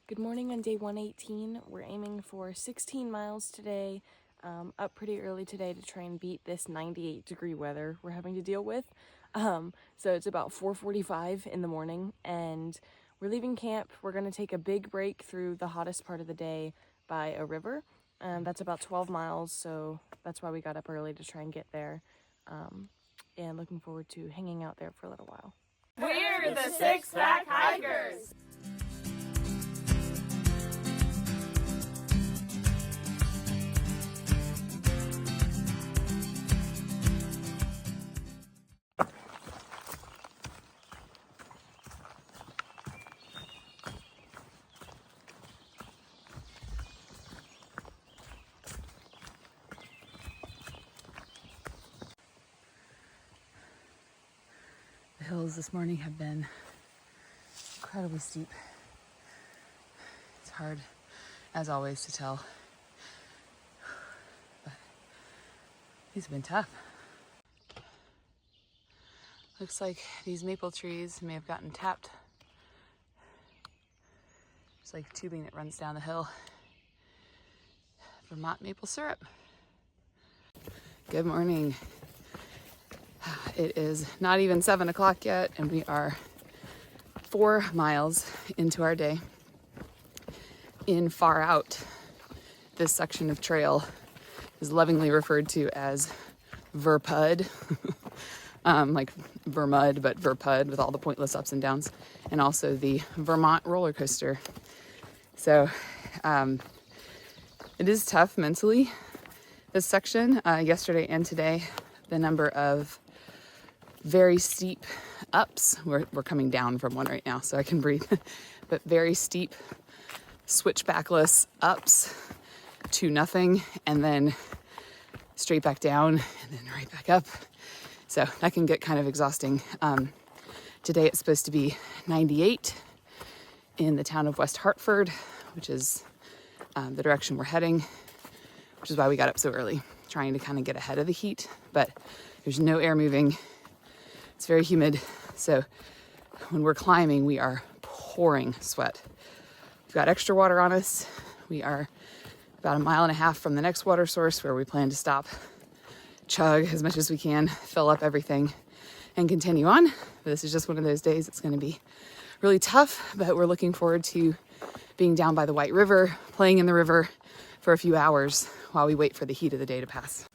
Good morning on day 118. We're aiming for 16 miles today, up pretty early today to try and beat this 98-degree weather we're having to deal with. So it's about 4:45 in the morning and we're leaving camp. We're going to take a big break through the hottest part of the day by a river. That's about 12 miles, so that's why we got up early to try and get there. And looking forward to hanging out there for a little while. We're the Six Pack Hikers! The hills this morning have been incredibly steep. It's hard, as always, to tell, but these have been tough. Looks like these maple trees may have gotten tapped. It's like tubing that runs down the hill. Vermont maple syrup. Good morning. It is not even 7 o'clock yet, and we are 4 miles into our day. In Far Out, this section of trail is lovingly referred to as Verpud, like Vermud, but Verpud with all the pointless ups and downs, and also the Vermont roller coaster. So it is tough mentally, this section. Yesterday and today, the number of very steep ups, we're coming down from one right now so I can breathe, but very steep switchbackless ups to nothing and then straight back down and then right back up. So that can get kind of exhausting. Today it's supposed to be 98 in the town of West Hartford, which is the direction we're heading, which is why we got up so early, trying to kind of get ahead of the heat, but there's no air moving. It's very humid, so when we're climbing, we are pouring sweat. We've got extra water on us. We are about 1.5 miles from the next water source where we plan to stop, chug as much as we can, fill up everything, and continue on. But this is just one of those days. It's going to be really tough, but we're looking forward to being down by the White River, playing in the river for a few hours while we wait for the heat of the day to pass.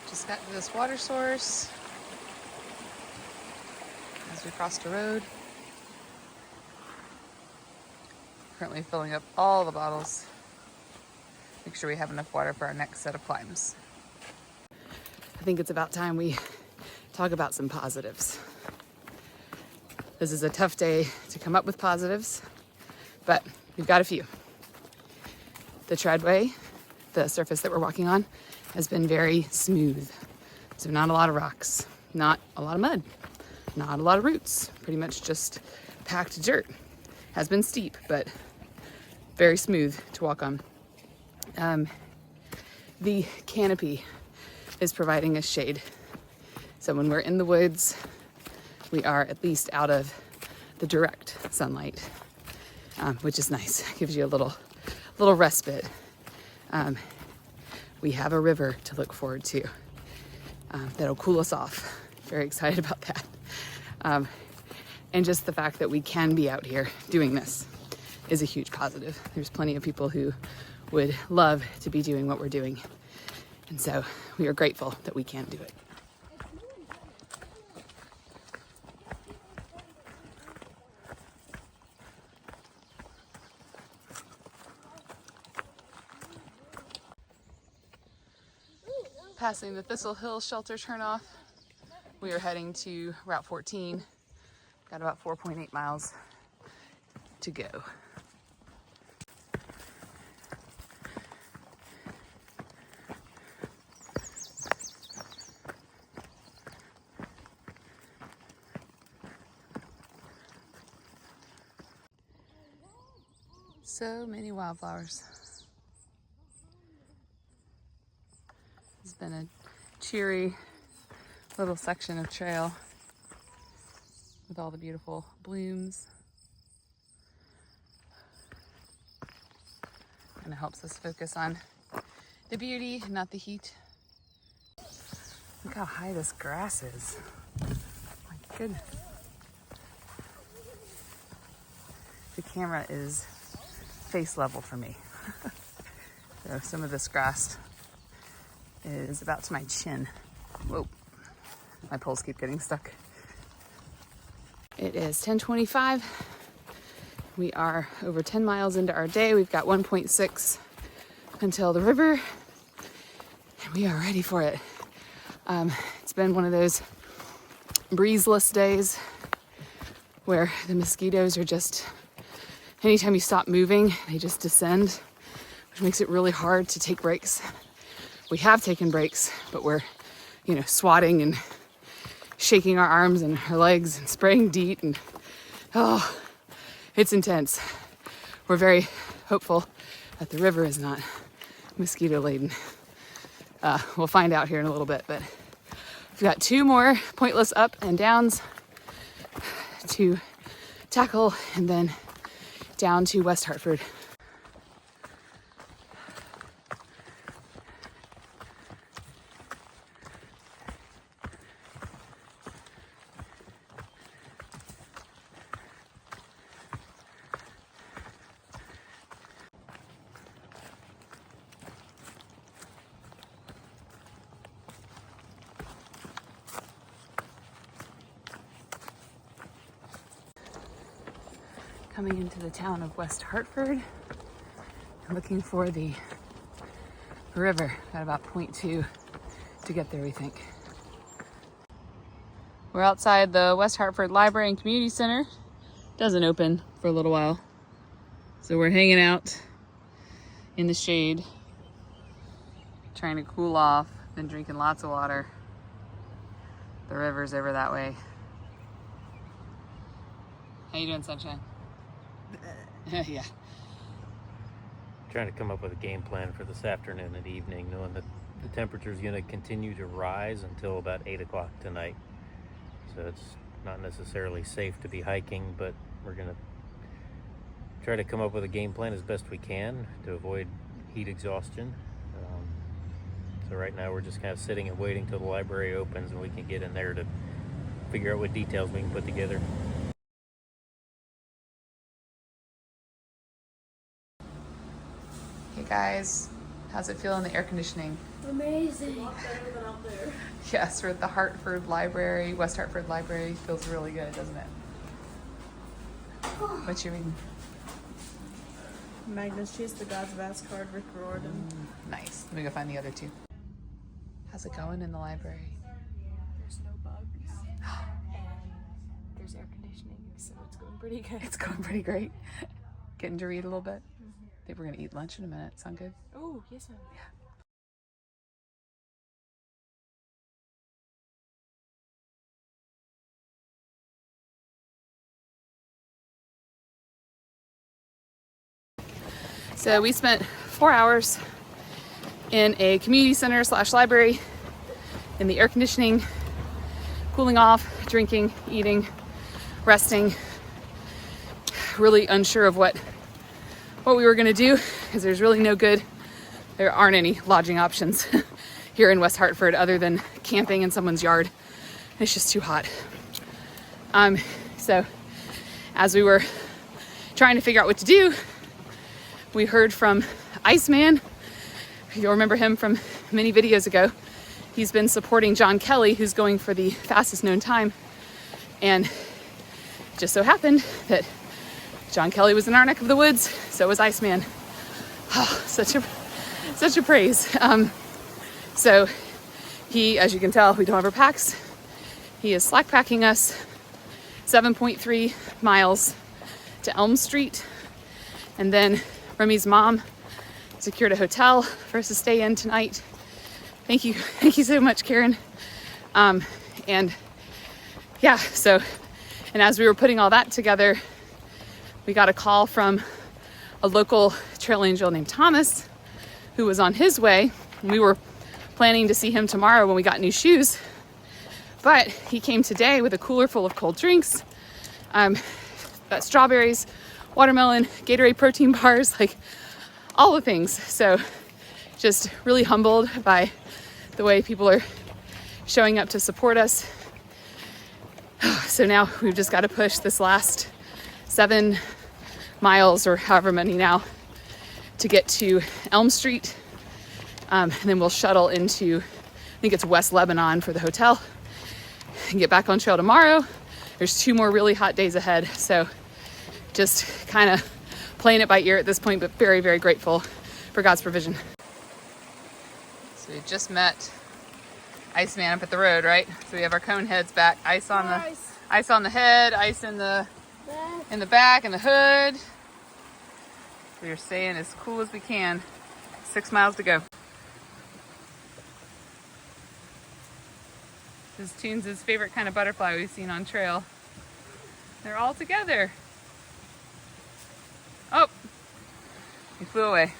Just got to this water source as we crossed the road. Currently filling up all the bottles. Make sure we have enough water for our next set of climbs. I think it's about time we talk about some positives. This is a tough day to come up with positives, but we've got a few. The treadway, the surface that we're walking on, has been very smooth. So not a lot of rocks, not a lot of mud, not a lot of roots, pretty much just packed dirt. Has been steep, but very smooth to walk on. The canopy is providing us shade. So when we're in the woods, we are at least out of the direct sunlight, which is nice. Gives you a little respite. We have a river to look forward to that'll cool us off. Very excited about that. And just the fact that we can be out here doing this is a huge positive. There's plenty of people who would love to be doing what we're doing. And so we are grateful that we can do it. Passing the Thistle Hill shelter turnoff. We are heading to Route 14. Got about 4.8 miles to go. So many wildflowers. It's been a cheery little section of trail with all the beautiful blooms. Kind of helps us focus on the beauty, not the heat. Look how high this grass is. My goodness. The camera is face level for me. So some of this grass is about to my chin. Whoa, my poles keep getting stuck. It is 10:25. We are over 10 miles into our day. We've got 1.6 until the river, and we are ready for it. It's been one of those breezeless days where the mosquitoes are just, anytime you stop moving, they just descend, which makes it really hard to take breaks. We have taken breaks, but we're, swatting and shaking our arms and our legs and spraying DEET, and it's intense. We're very hopeful that the river is not mosquito laden. We'll find out here in a little bit, but we've got 2 more pointless up and downs to tackle, and then down to West Hartford. Coming into the town of West Hartford, looking for the river. Got about 0.2 to get there, we think. We're outside the West Hartford Library and Community Center. Doesn't open for a little while, so we're hanging out in the shade, trying to cool off. Been drinking lots of water. The river's over that way. How you doing, Sunshine? Yeah. Trying to come up with a game plan for this afternoon and evening, knowing that the temperature is going to continue to rise until about 8 o'clock tonight. So it's not necessarily safe to be hiking, but we're going to try to come up with a game plan as best we can to avoid heat exhaustion. So right now we're just kind of sitting and waiting till the library opens and we can get in there to figure out what details we can put together. Hey guys, how's it feel in the air conditioning? Amazing. A lot better than out there. Yes, we're at the Hartford Library, West Hartford Library. Feels really good, doesn't it? What you reading? Magnus Chase, The Gods of Asgard, Rick Riordan. Nice. Let me go find the other 2. How's it going in the library? There's no bugs, and there's air conditioning, so it's going pretty good. It's going pretty great. Getting to read a little bit. I think we're gonna eat lunch in a minute. Sound good? Oh, yes, ma'am. Yeah. So we spent 4 hours in a community center / library in the air conditioning, cooling off, drinking, eating, resting. Really unsure of what we were gonna do, because there aren't any lodging options here in West Hartford other than camping in someone's yard. It's just too hot. So as we were trying to figure out what to do, we heard from Iceman. You'll remember him from many videos ago. He's been supporting John Kelly, who's going for the fastest known time. And it just so happened that John Kelly was in our neck of the woods, so was Iceman. Oh, such a praise. So He, as you can tell, we don't have our packs. He is slack packing us 7.3 miles to Elm Street. And then Remy's mom secured a hotel for us to stay in tonight. Thank you so much, Karen. And yeah, so, and as we were putting all that together, we got a call from a local trail angel named Thomas, who was on his way. We were planning to see him tomorrow when we got new shoes, but he came today with a cooler full of cold drinks, got strawberries, watermelon, Gatorade protein bars, like all the things. So just really humbled by the way people are showing up to support us. So now we've just got to push this last 7 miles or however many now to get to Elm Street. And then we'll shuttle into, I think it's West Lebanon for the hotel, and get back on trail tomorrow. There's 2 more really hot days ahead. So just kind of playing it by ear at this point, but very, very grateful for God's provision. So we just met Iceman up at the road, right? So we have our cone heads back, ice on the head, ice in the back and the hood. We are staying as cool as we can. 6 miles to go. This is Toons' favorite kind of butterfly we've seen on trail. They're all together. Oh, he flew away.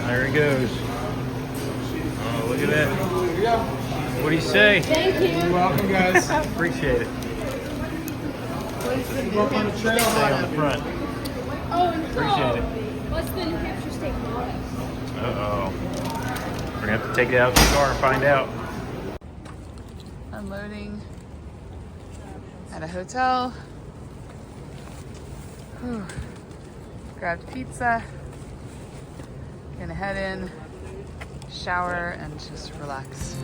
There he goes. Oh, look at that. Here you go. What do you say? Thank you. You're welcome, guys. Appreciate it. Walk on the trail. Stay on the front. Oh, and Appreciate it. what's the New Hampshire State motto? Uh-oh. We're gonna have to take it out to the car and find out. Unloading at a hotel. Whew. Grabbed pizza. Gonna head in, shower, and just relax.